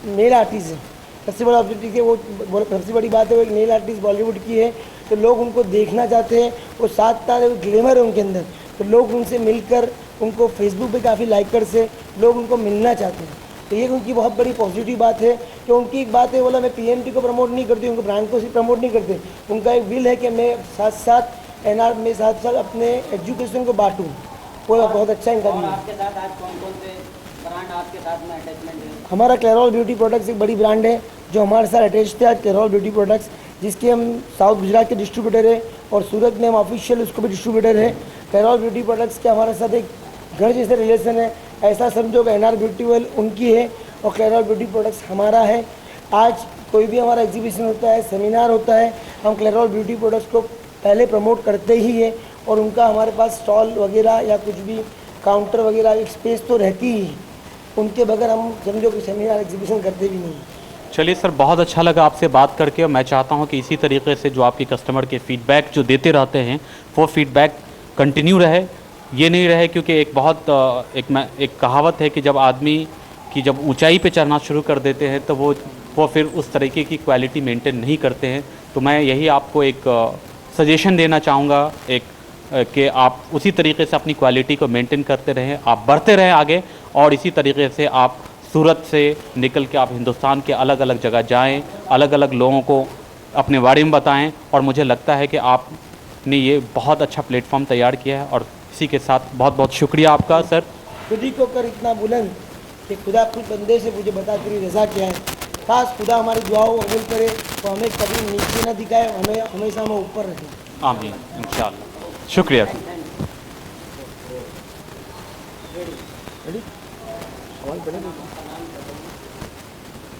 नेल आर्टिस्ट है। सबसे बड़ा ऑब्जेक्टिव है वो, सबसे बड़ी बात है वो एक नेल आर्टिस्ट बॉलीवुड की है, तो लोग उनको देखना चाहते हैं। वो साथ ग्लैमर है उनके अंदर, तो लोग उनसे मिलकर, उनको फेसबुक पे काफ़ी लाइकर्स है, लोग उनको मिलना चाहते हैं। तो ये उनकी बहुत बड़ी पॉजिटिव बात है कि उनकी एक बात है, बोला मैं PNP को प्रमोट नहीं करती, उनको ब्रांड को सिर्फ प्रमोट नहीं करते। उनका एक विल है कि मैं साथ साथ NR में साथ अपने एजुकेशन को बांटूँ। वो बहुत अच्छा इनका और विल है। आपके साथ आज कौन कौन से ब्रांड आपके साथ में अटैचमेंट है? हमारा क्लेरॉल ब्यूटी प्रोडक्ट्स एक बड़ी ब्रांड है जो हमारे साथ अटैच थे आज, क्लेरॉल ब्यूटी प्रोडक्ट्स, जिसके हम साउथ गुजरात के डिस्ट्रीब्यूटर है और सूरत में हम ऑफिशियल उसको भी डिस्ट्रीब्यूटर है। क्लेरॉल ब्यूटी प्रोडक्ट्स के हमारे साथ एक घर जैसे रिलेशन है, ऐसा समझो कि NRBTOL उनकी है और क्लेरॉल ब्यूटी प्रोडक्ट्स हमारा है। आज कोई भी हमारा एग्जीबिशन होता है, सेमिनार होता है, हम क्लेरॉल ब्यूटी प्रोडक्ट्स को पहले प्रमोट करते ही है और उनका हमारे पास स्टॉल वगैरह या कुछ भी काउंटर वगैरह एक स्पेस तो रहती ही है। उनके बगैर हम समझो कि सेमिनार एग्जीबिशन करते भी नहीं। चलिए सर, बहुत अच्छा लगा आपसे बात करके और मैं चाहता हूं कि इसी तरीके से जो आपके कस्टमर के फीडबैक जो देते रहते हैं वो फीडबैक कंटिन्यू रहे, ये नहीं रहे, क्योंकि एक कहावत है कि जब आदमी की जब ऊंचाई पे चढ़ना शुरू कर देते हैं तो वो फिर उस तरीके की क्वालिटी मेंटेन नहीं करते हैं। तो मैं यही आपको एक सजेशन देना चाहूँगा कि आप उसी तरीके से अपनी क्वालिटी को मेंटेन करते रहें, आप बढ़ते रहें आगे, और इसी तरीके से आप सूरत से निकल के आप हिंदुस्तान के अलग अलग जगह जाएं, अलग अलग लोगों को अपने बारे में बताएं। और मुझे लगता है कि आपने ये बहुत अच्छा प्लेटफॉर्म तैयार किया है, और इसी के साथ बहुत बहुत शुक्रिया आपका सर। खुद ही को कर इतना बुलंद कि खुदा खुद बंदे से मुझे बता तेरी रज़ा क्या है। खास खुदा हमारी दुआओं को कबूल करे तो हमें कभी नीचे न दिखाए, हमें हमेशा हमें ऊपर रखे। आमीन, इंशाल्लाह। शुक्रिया।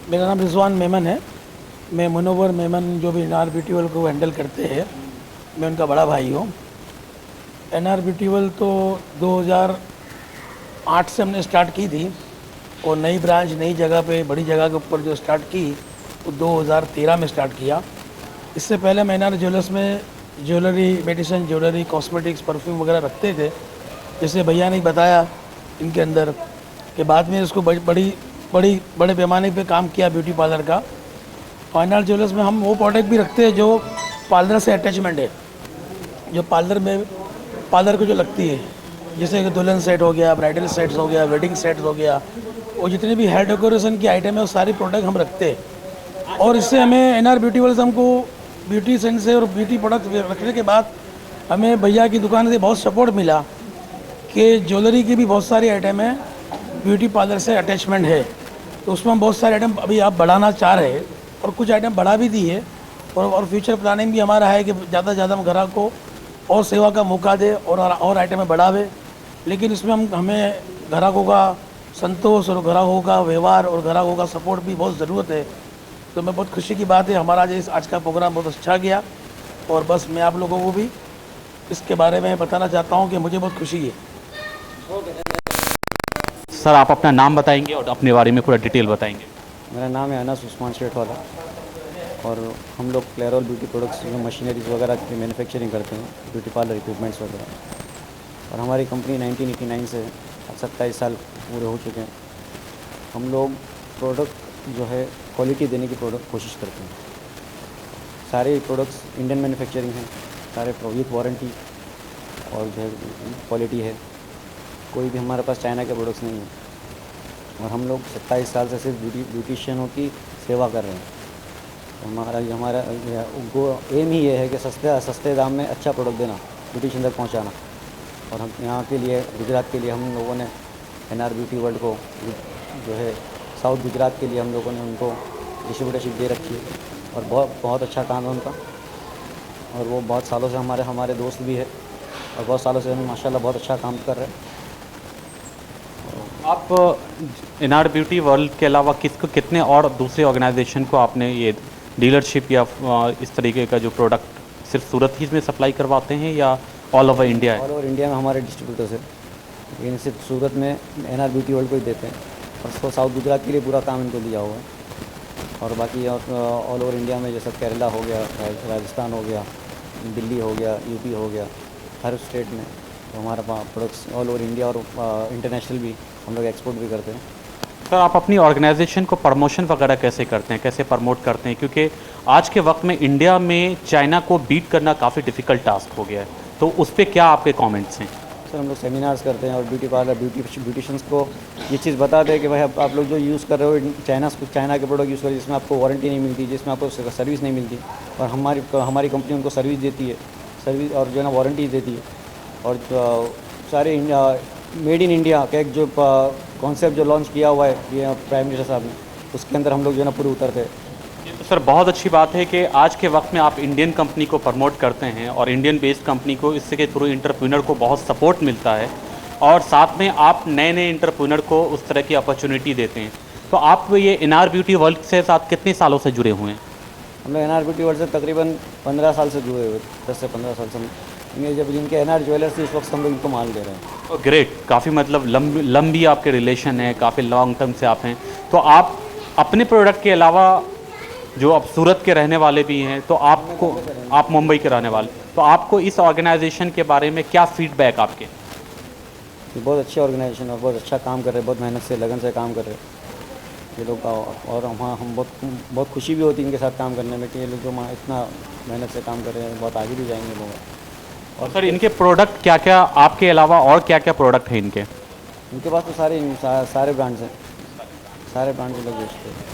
मेरा नाम रिजवान मेमन है। मैं मुनव्वर मेमन जो भी NRBTOL को हैंडल करते हैं, मैं उनका बड़ा भाई हूँ। NRBTOL तो 2008 से हमने स्टार्ट की थी और नई ब्रांच नई जगह पे बड़ी जगह के ऊपर जो स्टार्ट की वो 2013 में स्टार्ट किया। इससे पहले हम NR ज्वेलर्स में jewellery, medicine, jewellery, cosmetics, perfume वगैरह रखते थे। जैसे भैया ने बताया इनके अंदर कि बाद में इसको बड़े पैमाने पे काम किया ब्यूटी पार्लर का। NR ज्वेलर्स में हम वो प्रोडक्ट भी रखते हैं जो पार्लर से अटैचमेंट है, जो पार्लर को जो लगती है, जैसे कि दुल्हन सेट हो गया, ब्राइडल सेट्स हो गया, वेडिंग सेट्स हो गया, और जितने भी हेयर डेकोरेशन की आइटम है वो सारी प्रोडक्ट हम रखते हैं। और इससे हमें NRBTOL से हमको ब्यूटी सेंस से और ब्यूटी प्रोडक्ट रखने के बाद हमें भैया की दुकान से बहुत सपोर्ट मिला कि ज्वेलरी की भी बहुत सारी आइटम है ब्यूटी पार्लर से अटैचमेंट है, तो उसमें हम बहुत सारे आइटम अभी आप बढ़ाना चाह रहे हैं और कुछ आइटम बढ़ा भी दी है। और फ्यूचर प्लानिंग भी हमारा है कि ज़्यादा से ज़्यादा हम ग्राहक को और सेवा का मौका दे और आइटमें बढ़ावे। लेकिन इसमें हमें ग्राहकों का संतोष और ग्राहकों का व्यवहार और ग्राहकों का सपोर्ट भी बहुत ज़रूरत है। तो मैं बहुत खुशी की बात है हमारा आज का प्रोग्राम बहुत अच्छा गया, और बस मैं आप लोगों को भी इसके बारे में बताना चाहता हूँ कि मुझे बहुत खुशी है। सर, आप अपना नाम बताएंगे और अपने बारे में पूरा डिटेल बताएंगे। मेरा नाम है अनस उस्मान शेख वाला, और हम लोग क्लेरॉल ब्यूटी प्रोडक्ट्स में मशीनरीज वगैरह की मैन्युफैक्चरिंग करते हैं, ब्यूटी पार्लर इक्विपमेंट्स वगैरह। और हमारी कंपनी 1989 से 27 साल पूरे हो चुके हैं। हम लोग प्रोडक्ट जो है क्वालिटी देने की कोशिश करते हैं। सारे प्रोडक्ट्स इंडियन मैन्युफैक्चरिंग हैं, सारे विथ वारंटी, और जो है क्वालिटी है। कोई भी हमारे पास चाइना के प्रोडक्ट्स नहीं है और हम लोग 27 साल से सिर्फ ब्यूटिशियनों की सेवा कर रहे हैं। तो हमारा एम ही ये है कि सस्ते दाम में अच्छा प्रोडक्ट देना, ब्यूटिशियन तक पहुंचाना। और हम यहाँ के लिए, गुजरात के लिए हम लोगों ने NR ब्यूटी वर्ल्ड को जो है साउथ गुजरात के लिए हम लोगों ने उनको डिस्ट्रीब्यूटरशिप दे रखी है और बहुत अच्छा काम है उनका। और वो बहुत सालों से हमारे दोस्त भी है और बहुत सालों से हम माशाल्लाह बहुत अच्छा काम कर रहे हैं। आप NR ब्यूटी वर्ल्ड के अलावा कितने और दूसरे ऑर्गेनाइजेशन को आपने ये डीलरशिप या इस तरीके का जो प्रोडक्ट सिर्फ सूरत ही में सप्लाई करवाते हैं या ऑल ओवर इंडिया है? ऑल ओवर इंडिया में हमारे डिस्ट्रीब्यूटर्स है, लेकिन सिर्फ सूरत में NR ब्यूटी वर्ल्ड को ही देते हैं और उसको साउथ गुजरात के लिए पूरा काम इनको दिया हुआ है। और बाकी ऑल ओवर इंडिया में जैसे केरला हो गया, राजस्थान हो गया, दिल्ली हो गया, UP हो गया, हर स्टेट में तो हमारे पास प्रोडक्ट्स ऑल ओवर इंडिया और इंटरनेशनल भी हम लोग एक्सपोर्ट भी करते हैं। सर, आप अपनी ऑर्गेनाइजेशन को प्रमोशन वगैरह कैसे करते हैं, कैसे प्रमोट करते हैं? क्योंकि आज के वक्त में इंडिया में चाइना को बीट करना काफ़ी डिफ़िकल्ट टास्क हो गया है, तो उस पर क्या आपके कमेंट्स हैं? सर, हम लोग सेमिनार्स करते हैं और ब्यूटी पार्लर ब्यूटिशियंस को ये चीज़ बताते हैं कि भाई आप लोग जो यूज़ कर रहे हो चाइना के प्रोडक्ट यूज़ कर रहे हो जिसमें आपको वारंटी नहीं मिलती, जिसमें आपको सर्विस नहीं मिलती, और हमारी कंपनी उनको सर्विस देती है, सर्विस और जो है ना वारंटी देती है। और सारे मेड इन इंडिया का एक जो कॉन्सेप्ट जो लॉन्च किया हुआ है ये प्राइम मिनिस्टर साहब ने, उसके अंदर हम लोग जो है ना पूरे उतरते हैं। ये तो सर बहुत अच्छी बात है कि आज के वक्त में आप इंडियन कंपनी को प्रमोट करते हैं और इंडियन बेस्ड कंपनी को, इससे के थ्रू इंटरप्रेन्योर को बहुत सपोर्ट मिलता है और साथ में आप नए इंटरप्रेन्योर को उस तरह की अपॉर्चुनिटी देते हैं। तो आप ये NR ब्यूटी वर्ल्ड से साथ कितने सालों से जुड़े हुए हैं? हम लोग NR ब्यूटी वर्ल्ड से तकरीबन 15 साल से जुड़े हुए, 10 से 15 साल से। ये जब जिनके NR ज्वेलर्स थी उस वक्त हम लोग इनको माल दे रहे हैं। ग्रेट, काफ़ी मतलब लंबी आपके रिलेशन है, काफ़ी लॉन्ग टर्म से आप हैं। तो आप अपने प्रोडक्ट के अलावा जो आप सूरत के रहने वाले भी हैं, तो आप मुंबई के रहने वाले, तो आपको इस ऑर्गेनाइजेशन के बारे में क्या फीडबैक आपके? ये बहुत अच्छी ऑर्गेनाइजेशन और बहुत अच्छा काम कर रहे हैं, बहुत मेहनत से लगन से काम कर रहे हैं ये लोग। और हम बहुत खुशी भी होती है इनके साथ काम करने में कि ये लोग जो इतना मेहनत से काम कर रहे हैं, बहुत आगे भी जाएंगे लोग। और सर, इनके प्रोडक्ट क्या क्या, आपके अलावा और क्या क्या प्रोडक्ट हैं इनके पास? तो सारे ब्रांड्स हैं, सारे ब्रांड लोग बेचते हैं।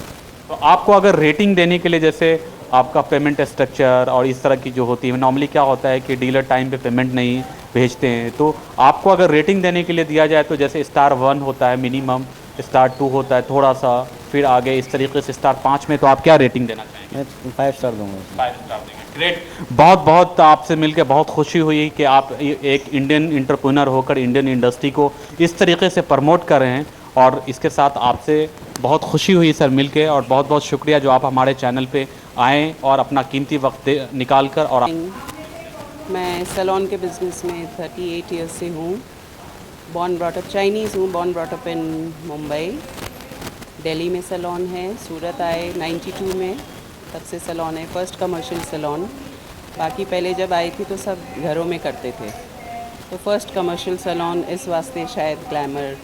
तो आपको अगर रेटिंग देने के लिए, जैसे आपका पेमेंट स्ट्रक्चर और इस तरह की जो होती है, नॉर्मली क्या होता है कि डीलर टाइम पे पेमेंट नहीं भेजते हैं, तो आपको अगर रेटिंग देने के लिए दिया जाए तो जैसे स्टार 1 होता है मिनिमम, स्टार 2 होता है थोड़ा सा, फिर आगे इस तरीके से स्टार 5 में, तो आप क्या रेटिंग देना चाहेंगे? मैं 5 स्टार दूँगा। 5 स्टार देंगे। ग्रेट, बहुत आपसे मिलकर बहुत खुशी हुई कि आप एक इंडियन एंटरप्रेन्योर होकर इंडियन इंडस्ट्री को इस तरीके से प्रमोट कर रहे हैं, और इसके साथ आपसे बहुत खुशी हुई सर मिलके, और बहुत शुक्रिया जो आप हमारे चैनल पे आएँ और अपना कीमती वक्त निकाल कर। और मैं सैलून के बिज़नेस में 38 ईयर्स से हूँ। बॉर्न ब्रॉटअप चाइनीज़ हूँ, born brought up in Mumbai. Delhi में सैलून है, सूरत आए 92 में, तब से सैलून है, फर्स्ट कमर्शियल सैलून। बाकी पहले जब आई थी तो सब घरों में करते थे, तो फर्स्ट कमर्शियल सैलून इस वास्ते शायद ग्लैमर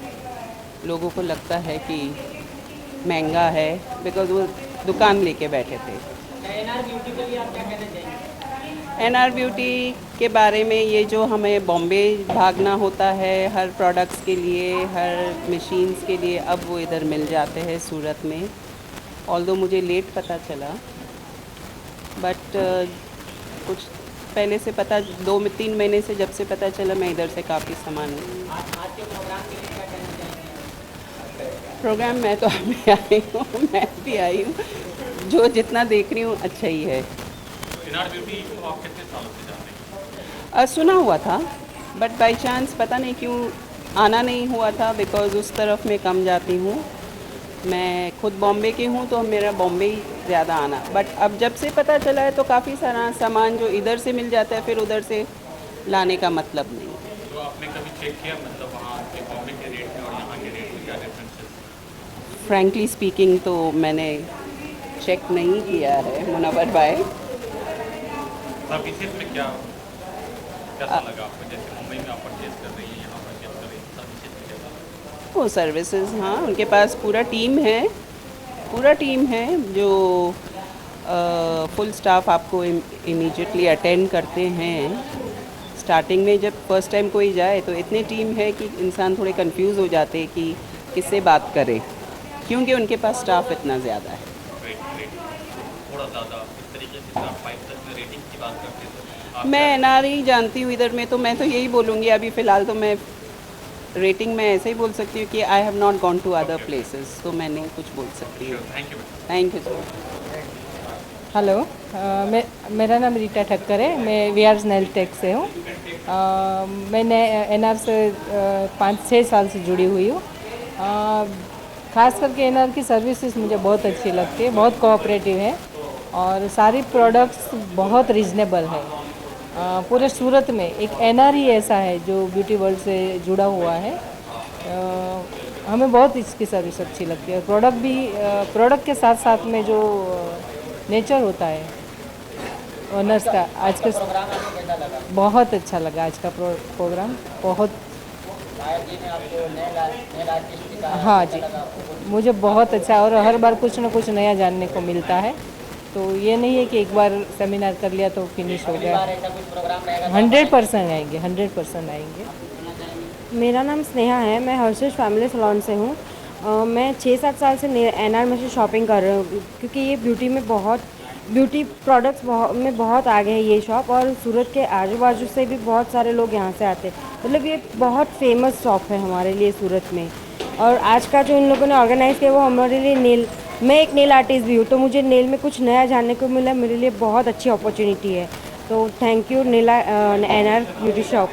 लोगों को लगता है कि महंगा है, बिकॉज वो दुकान लेके बैठे थे। NR ब्यूटी के लिए आप क्या कहना चाहेंगे? NR ब्यूटी के बारे में, ये जो हमें बॉम्बे भागना होता है हर प्रोडक्ट्स के लिए, हर मशीन्स के लिए, अब वो इधर मिल जाते हैं सूरत में। ऑल्दो मुझे लेट पता चला, बट कुछ पहले से पता, 2-3 महीने से जब से पता चला, मैं इधर से काफ़ी सामान। आज के प्रोग्राम के लिए क्या कहना चाहेंगे? प्रोग्राम मैं तो अभी आई हूँ, मैं भी आई हूँ, जो जितना देख रही हूँ अच्छा ही है। NR ब्यूटी को आप कितने सालों से जानते हैं? सुना हुआ था, बट बाय चांस पता नहीं क्यों आना नहीं हुआ था, बिकॉज़ उस तरफ मैं कम जाती हूँ। मैं खुद बॉम्बे की हूँ तो मेरा बॉम्बे ही ज़्यादा आना, बट अब जब से पता चला है तो काफ़ी सारा सामान जो इधर से मिल जाता है फिर उधर से लाने का मतलब नहीं। तो आपने कभी चेक किया, मतलब वहाँ के बॉम्बे के रेट में और यहाँ के रेट में क्या डिफरेंस है? फ्रैंकली स्पीकिंग तो मैंने चेक नहीं किया है मुनव्वर भाई। सर्विसेज में कैसा लगा आपको? जैसे मुंबई में आप परचेज कर रही हैं, यहाँ परचेज कर रही हैं, सर्विसेज में कैसा लगा? वो सर्विसेज, हाँ, उनके पास पूरा टीम है जो फुल स्टाफ आपको इमीडिएटली अटेंड करते हैं। स्टार्टिंग में जब फर्स्ट टाइम कोई जाए तो इतनी टीम है कि इंसान थोड़े कंफ्यूज हो जाते हैं कि किससे बात करे, क्योंकि उनके पास स्टाफ इतना ज़्यादा है। थोड़ा ज़्यादा इस तरीके से आप 5 तक में रेटिंग की बात करते हैं तो मैं NRE जानती हूँ इधर में, तो मैं तो यही बोलूँगी अभी फ़िलहाल तो मैं रेटिंग में ऐसे ही बोल सकती हूँ कि I have not gone to other places, तो मैं नहीं कुछ बोल सकती हूँ। Thank you sir. हेलो, मेरा नाम रीटा ठक्कर है, मैं वीआर नेल टेक से हूँ। मैंने NR से 5-6 साल से जुड़ी हुई हूँ। ख़ास करके NR की सर्विसेज मुझे बहुत अच्छी लगती है, बहुत कोऑपरेटिव है और सारी प्रोडक्ट्स बहुत रीज़नेबल है। पूरे सूरत में एक NR ही ऐसा है जो ब्यूटी वर्ल्ड से जुड़ा हुआ है। हमें बहुत इसकी सर्विस अच्छी लगती है। प्रोडक्ट के साथ साथ में जो नेचर होता है ऑनर्स का, आज का बहुत अच्छा लगा। आज का प्रोग्राम बहुत, हाँ जी, मुझे बहुत अच्छा, और हर बार कुछ ना कुछ नया जानने को मिलता है। तो ये नहीं है कि एक बार सेमिनार कर लिया तो फिनिश हो गया। 100% आएंगे, 100% आएंगे। मेरा नाम स्नेहा है, मैं हर्षिश फैमिली सैलून से हूँ। मैं 6-7 साल से NR में से शॉपिंग कर रही हूँ, क्योंकि ये ब्यूटी प्रोडक्ट्स में बहुत आगे है ये शॉप, और सूरत के आजू बाजू से भी बहुत सारे लोग यहाँ से आते हैं। मतलब ये बहुत फेमस शॉप है हमारे लिए सूरत में। और आज का जो इन लोगों ने ऑर्गेनाइज़ किया वो हमारे लिए मैं एक नेल आर्टिस्ट भी हूँ, तो मुझे नेल में कुछ नया जानने को मिला, मेरे लिए बहुत अच्छी अपॉर्चुनिटी है। तो thank you NR beauty shop.